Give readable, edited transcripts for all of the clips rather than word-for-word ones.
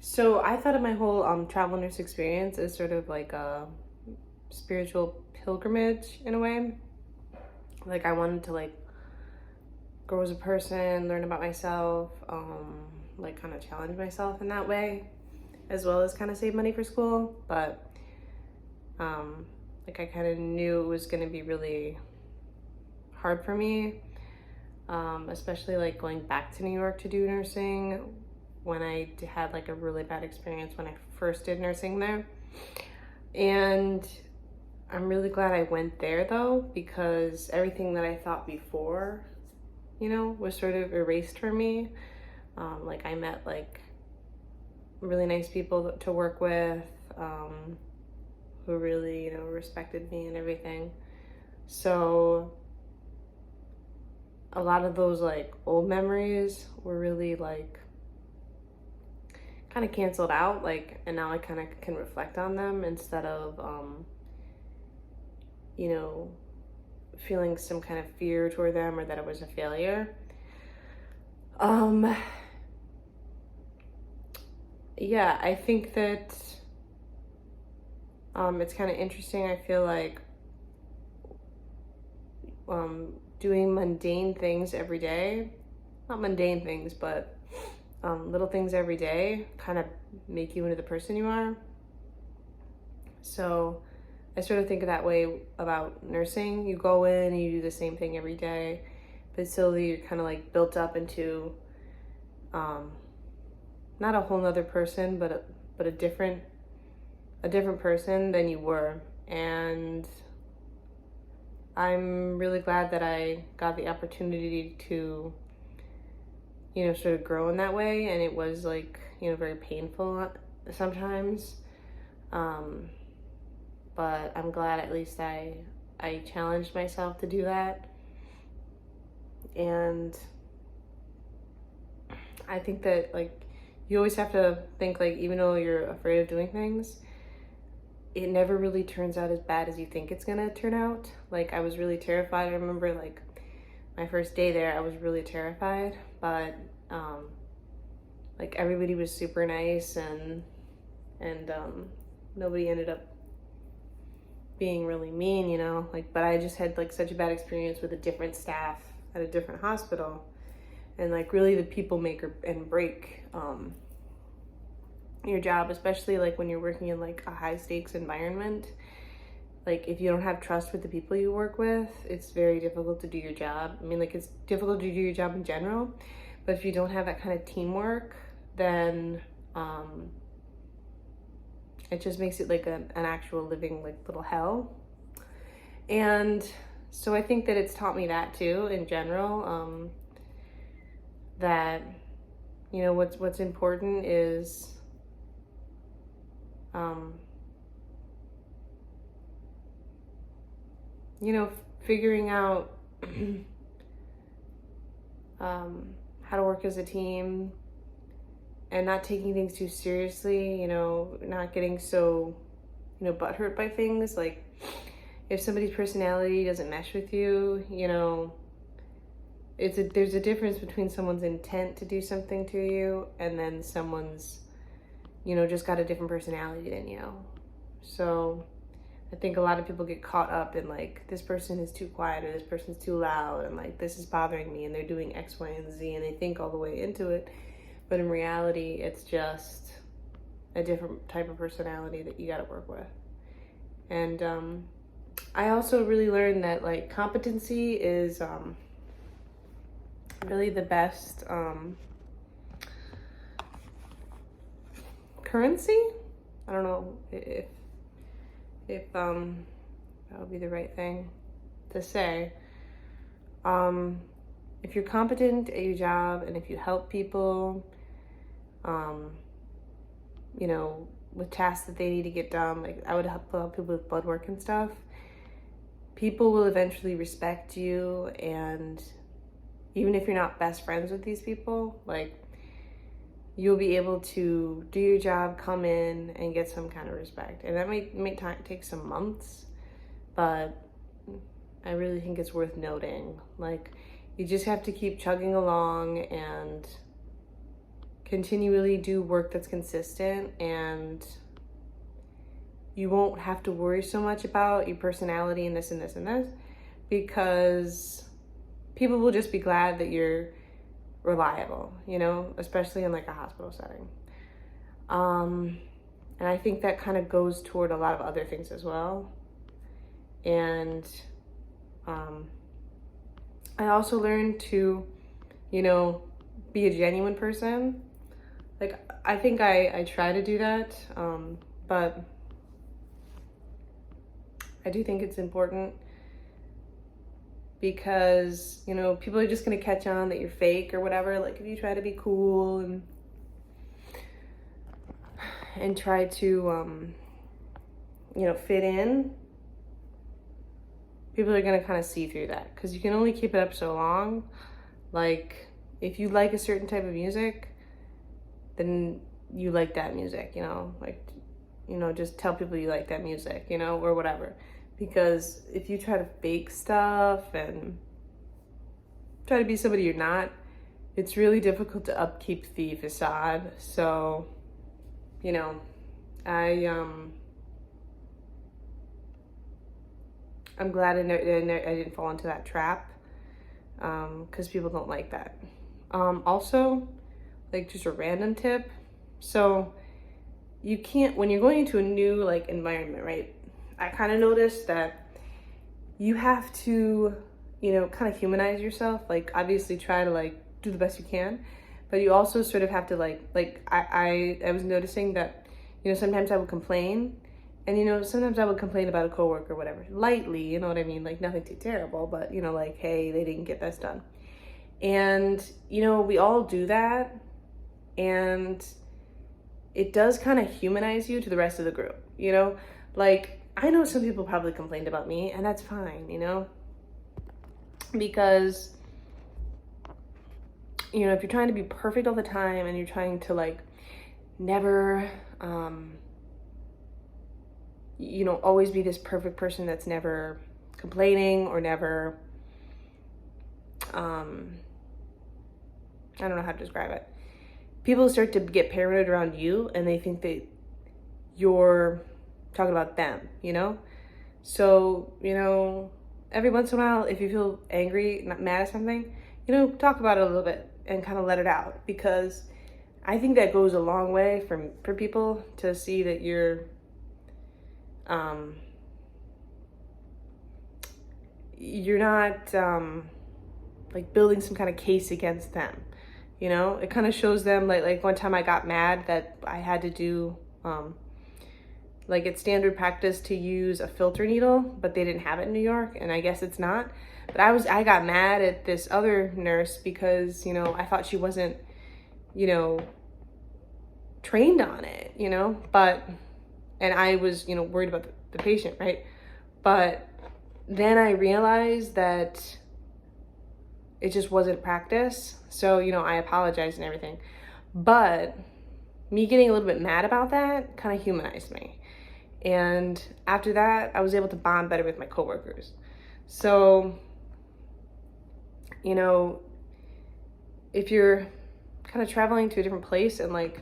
So I thought of my whole travel nurse experience as sort of like a spiritual pilgrimage in a way. Like I wanted to like grow as a person, learn about myself, like kind of challenge myself in that way, as well as kind of save money for school. But like I kind of knew it was going to be really hard for me, especially like going back to New York to do nursing when I had like a really bad experience when I first did nursing there. And I'm really glad I went there though, because everything that I thought before, was sort of erased for me. Like I met like really nice people to work with, who really, respected me and everything. So a lot of those like old memories were really like kind of canceled out, like, and now I kind of can reflect on them instead of feeling some kind of fear toward them or that it was a failure. Yeah, I think that it's kind of interesting. I feel like doing mundane things every day, not mundane things, but little things every day kind of make you into the person you are. So I sort of think that way about nursing. You go in and you do the same thing every day, but slowly you're kind of like built up into not a whole nother person, but a different person than you were. And I'm really glad that I got the opportunity to sort of grow in that way. And it was like, very painful sometimes. But I'm glad at least I challenged myself to do that. And I think that like you always have to think like even though you're afraid of doing things, it never really turns out as bad as you think it's gonna turn out. Like I was really terrified. I remember like my first day there, I was really terrified, but like everybody was super nice and nobody ended up being really mean, like, but I just had like such a bad experience with a different staff at a different hospital. And like really the people make and break your job, especially like when you're working in like a high stakes environment. Like if you don't have trust with the people you work with, it's very difficult to do your job. I mean, like it's difficult to do your job in general, but if you don't have that kind of teamwork, then it just makes it like an actual living like little hell. And so I think that it's taught me that too in general, that what's important is figuring out how to work as a team and not taking things too seriously, not getting so butthurt by things. Like if somebody's personality doesn't mesh with you, there's a difference between someone's intent to do something to you and then someone's just got a different personality than you. So I think a lot of people get caught up in like this person is too quiet or this person's too loud and like this is bothering me and they're doing X, Y, and Z and they think all the way into it. But in reality, it's just a different type of personality that you got to work with. And I also really learned that like competency is really the best currency. I don't know if that would be the right thing to say. If you're competent at your job and if you help people, with tasks that they need to get done, like I would help people with blood work and stuff, people will eventually respect you. And even if you're not best friends with these people, like you'll be able to do your job, come in and get some kind of respect. And that may take some months, but I really think it's worth noting. Like you just have to keep chugging along and continually do work that's consistent, and you won't have to worry so much about your personality and this and this and this, because people will just be glad that you're reliable, you know, especially in like a hospital setting. And I think that kind of goes toward a lot of other things as well. And I also learned to, you know, be a genuine person. Like, I think I try to do that, but I do think it's important, because, you know, people are just going to catch on that you're fake or whatever. Like, if you try to be cool and try to, you know, fit in, people are going to kind of see through that, because you can only keep it up so long. Like, if you like a certain type of music, then you like that music, you know, like, you know, just tell people you like that music, you know, or whatever. Because if you try to fake stuff and try to be somebody you're not, it's really difficult to upkeep the facade. So, you know, I'm glad I didn't fall into that trap, because people don't like that. Also, like, just a random tip. So you can't, when you're going into a new like environment, right? I kind of noticed that you have to, you know, kind of humanize yourself. Like, obviously try to like do the best you can, but you also sort of have to I was noticing that, you know, sometimes I would complain, and, you know, sometimes I would complain about a coworker or whatever, lightly, you know what I mean? Like, nothing too terrible, but, you know, like, hey, they didn't get this done. And, you know, we all do that, and it does kind of humanize you to the rest of the group, you know? Like, I know some people probably complained about me, and that's fine, you know? Because, you know, if you're trying to be perfect all the time, and you're trying to like never, you know, always be this perfect person that's never complaining or never, I don't know how to describe it. People start to get paranoid around you, and they think that you're talking about them, you know? So, you know, every once in a while, if you feel angry, not mad at something, you know, talk about it a little bit and kind of let it out, because I think that goes a long way for people to see that you're not like building some kind of case against them, you know? It kind of shows them, like one time I got mad that I had to do like, it's standard practice to use a filter needle, but they didn't have it in New York, and I guess it's not. But I got mad at this other nurse because, you know, I thought she wasn't, you know, trained on it, you know? But, and I was, you know, worried about the patient, right? But then I realized that it just wasn't practice. So, you know, I apologized and everything. But me getting a little bit mad about that kind of humanized me. And after that, I was able to bond better with my coworkers. So, you know, if you're kind of traveling to a different place and like,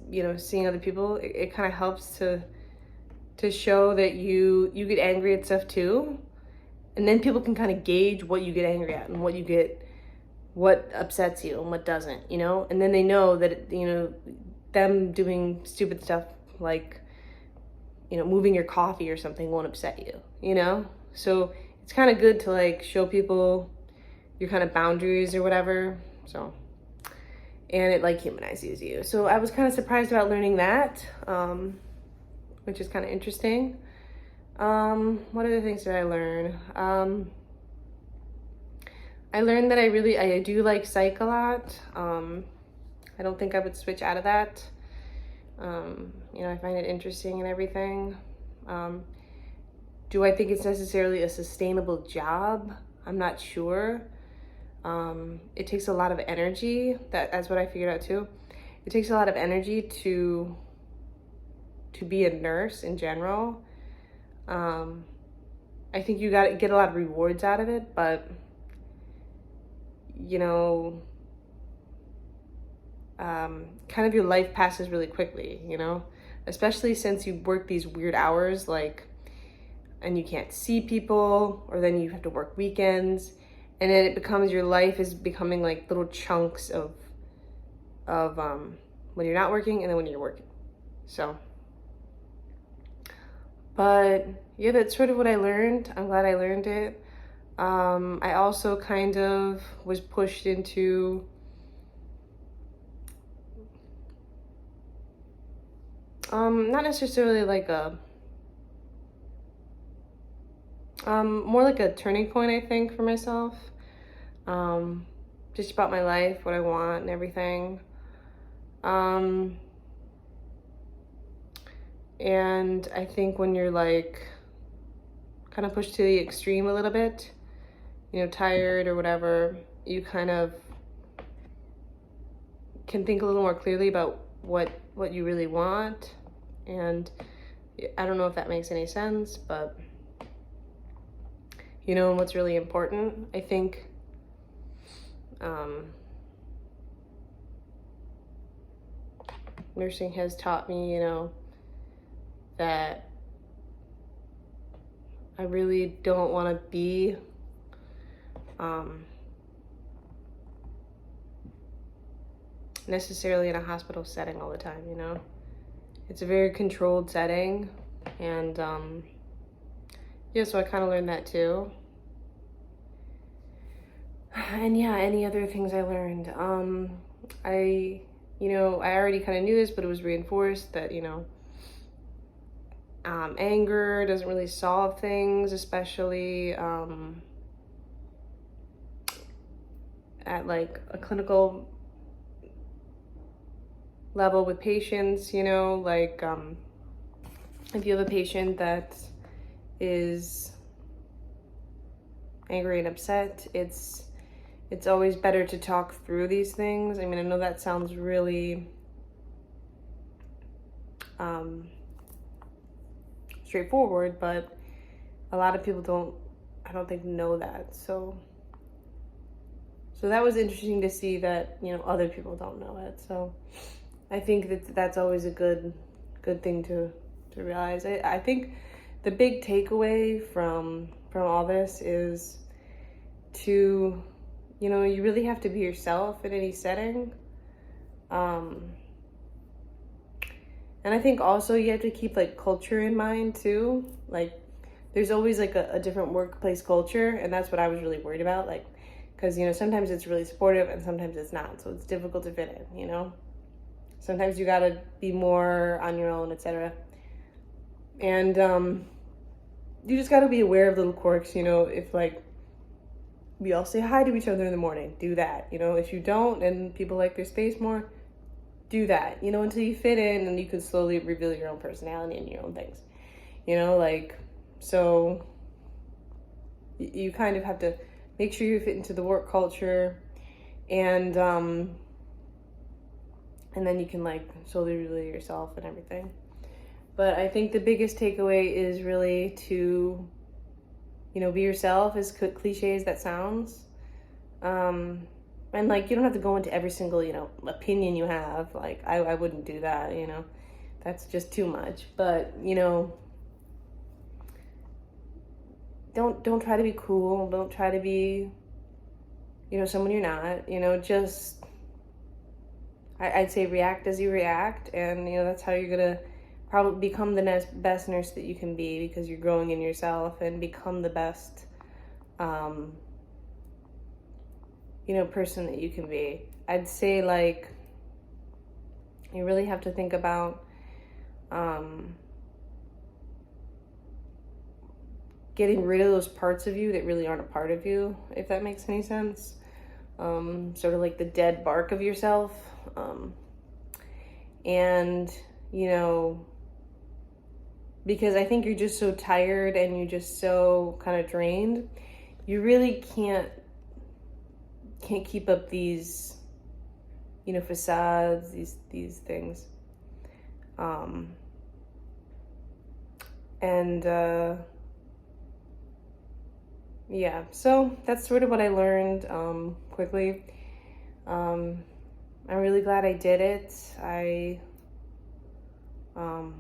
you know, seeing other people, it kind of helps to show that you get angry at stuff too. And then people can kind of gauge what you get angry at and what upsets you and what doesn't, you know? And then they know that, you know, them doing stupid stuff like, you know, moving your coffee or something won't upset you, you know? So it's kind of good to like show people your kind of boundaries or whatever. So, and it like humanizes you. So I was kind of surprised about learning that, which is kind of interesting. What other things did I learn? I learned that I do like psych a lot. I don't think I would switch out of that. You know, I find it interesting and everything. Do I think it's necessarily a sustainable job? I'm not sure. It takes a lot of energy. That's what I figured out too. It takes a lot of energy to be a nurse in general. I think you got to get a lot of rewards out of it, but, you know, kind of your life passes really quickly, you know, especially since you work these weird hours, like, and you can't see people, or then you have to work weekends, and then it becomes, your life is becoming like little chunks of when you're not working and then when you're working. So, but yeah, that's sort of what I learned. I'm glad I learned it. I also kind of was pushed into not necessarily like a more like a turning point, I think, for myself. Just about my life, what I want and everything. And I think when you're like kind of pushed to the extreme a little bit, you know, tired or whatever, you kind of can think a little more clearly about what you really want. And I don't know if that makes any sense, but you know, and what's really important, I think, nursing has taught me, you know, that I really don't want to be necessarily in a hospital setting all the time, you know. It's a very controlled setting, and yeah, so I kind of learned that too. And yeah, any other things I learned? You know, I already kind of knew this, but it was reinforced that, you know, anger doesn't really solve things, especially at like a clinical level with patients, you know, like if you have a patient that is angry and upset, it's always better to talk through these things. I mean, I know that sounds really straightforward, but a lot of people I don't think know that. So that was interesting to see that, you know, other people don't know it. So I think that's always a good thing to realize. I think the big takeaway from all this is to, you know, you really have to be yourself in any setting. And I think also you have to keep like culture in mind too. Like there's always like a different workplace culture, and that's what I was really worried about. Like, because, you know, sometimes it's really supportive and sometimes it's not. So it's difficult to fit in, you know? Sometimes you gotta be more on your own, etc. And you just gotta be aware of little quirks, you know, if like we all say hi to each other in the morning, do that. You know, if you don't and people like their space more, do that, you know, until you fit in and you can slowly reveal your own personality and your own things, you know, like, so you kind of have to make sure you fit into the work culture, and then you can like slowly reveal yourself and everything. But I think the biggest takeaway is really to, you know, be yourself, as cliche as that sounds. And like, you don't have to go into every single, you know, opinion you have. Like, I wouldn't do that, you know, that's just too much. But, you know, don't try to be cool. Don't try to be, you know, someone you're not, you know, just, I'd say react as you react. And, you know, that's how you're going to probably become the best nurse that you can be, because you're growing in yourself and become the best, you know, person that you can be. I'd say like you really have to think about getting rid of those parts of you that really aren't a part of you, if that makes any sense. Sort of like the dead bark of yourself. And, you know, because I think you're just so tired and you're just so kind of drained, you really can't keep up these, you know, facades, these things. Yeah, so that's sort of what I learned quickly. I'm really glad I did it. I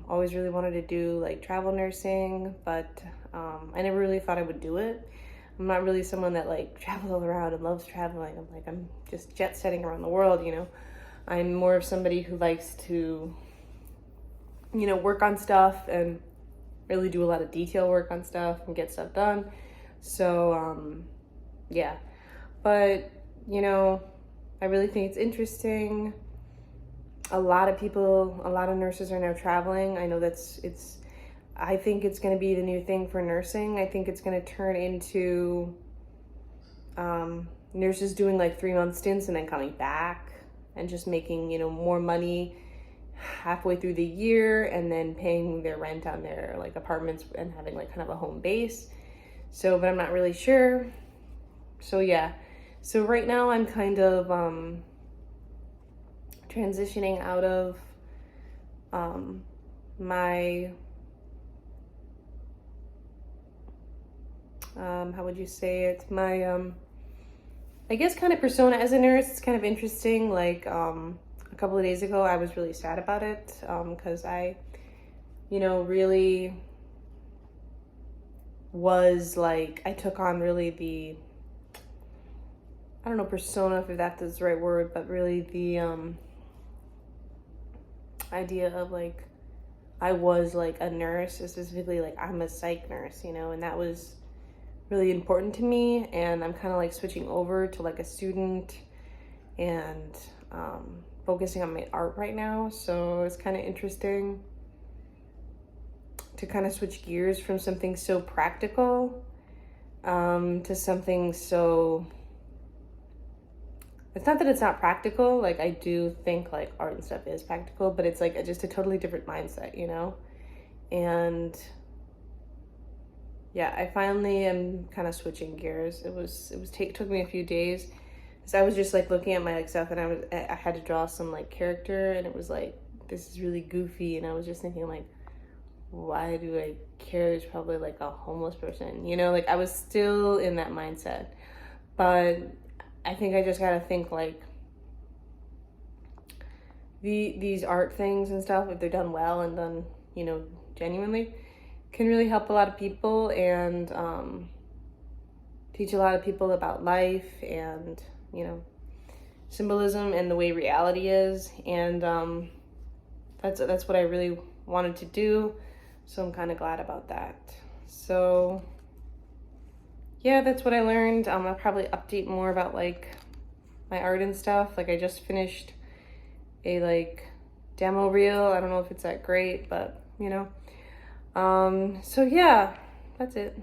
always really wanted to do like travel nursing, but I never really thought I would do it. I'm not really someone that like travels all around and loves traveling. I'm just jet setting around the world, you know. I'm more of somebody who likes to, you know, work on stuff and really do a lot of detail work on stuff and get stuff done. So, yeah. But, you know, I really think it's interesting. A lot of nurses are now traveling. I know I think it's going to be the new thing for nursing. I think it's going to turn into nurses doing like 3-month stints and then coming back and just making, you know, more money halfway through the year and then paying their rent on their like apartments and having like kind of a home base. So, but I'm not really sure. So yeah. So right now I'm kind of transitioning out of my how would you say it? My I guess kind of persona as a nurse. It's kind of interesting. Like a couple of days ago I was really sad about it because I, you know, really was like, I took on really the, I don't know, persona, if that is the right word, but really the idea of like, I was like a nurse, specifically like I'm a psych nurse, you know, and that was really important to me. And I'm kind of like switching over to like a student and focusing on my art right now. So it's kind of interesting to kind of switch gears from something so practical to something so, it's not that it's not practical, like I do think like art and stuff is practical, but it's like just a totally different mindset, you know? And yeah, I finally am kind of switching gears. It took me a few days because I was just like looking at my like stuff and I had to draw some like character and it was like, this is really goofy. And I was just thinking like, why do I care? There's probably like a homeless person, you know, like I was still in that mindset. But I think I just gotta think like these art things and stuff, if they're done well and done, you know, genuinely, can really help a lot of people and teach a lot of people about life and, you know, symbolism and the way reality is. And that's what I really wanted to do. So I'm kind of glad about that. So yeah, that's what I learned. I'll probably update more about like my art and stuff. Like I just finished a like demo reel. I don't know if it's that great, but you know. So yeah, that's it.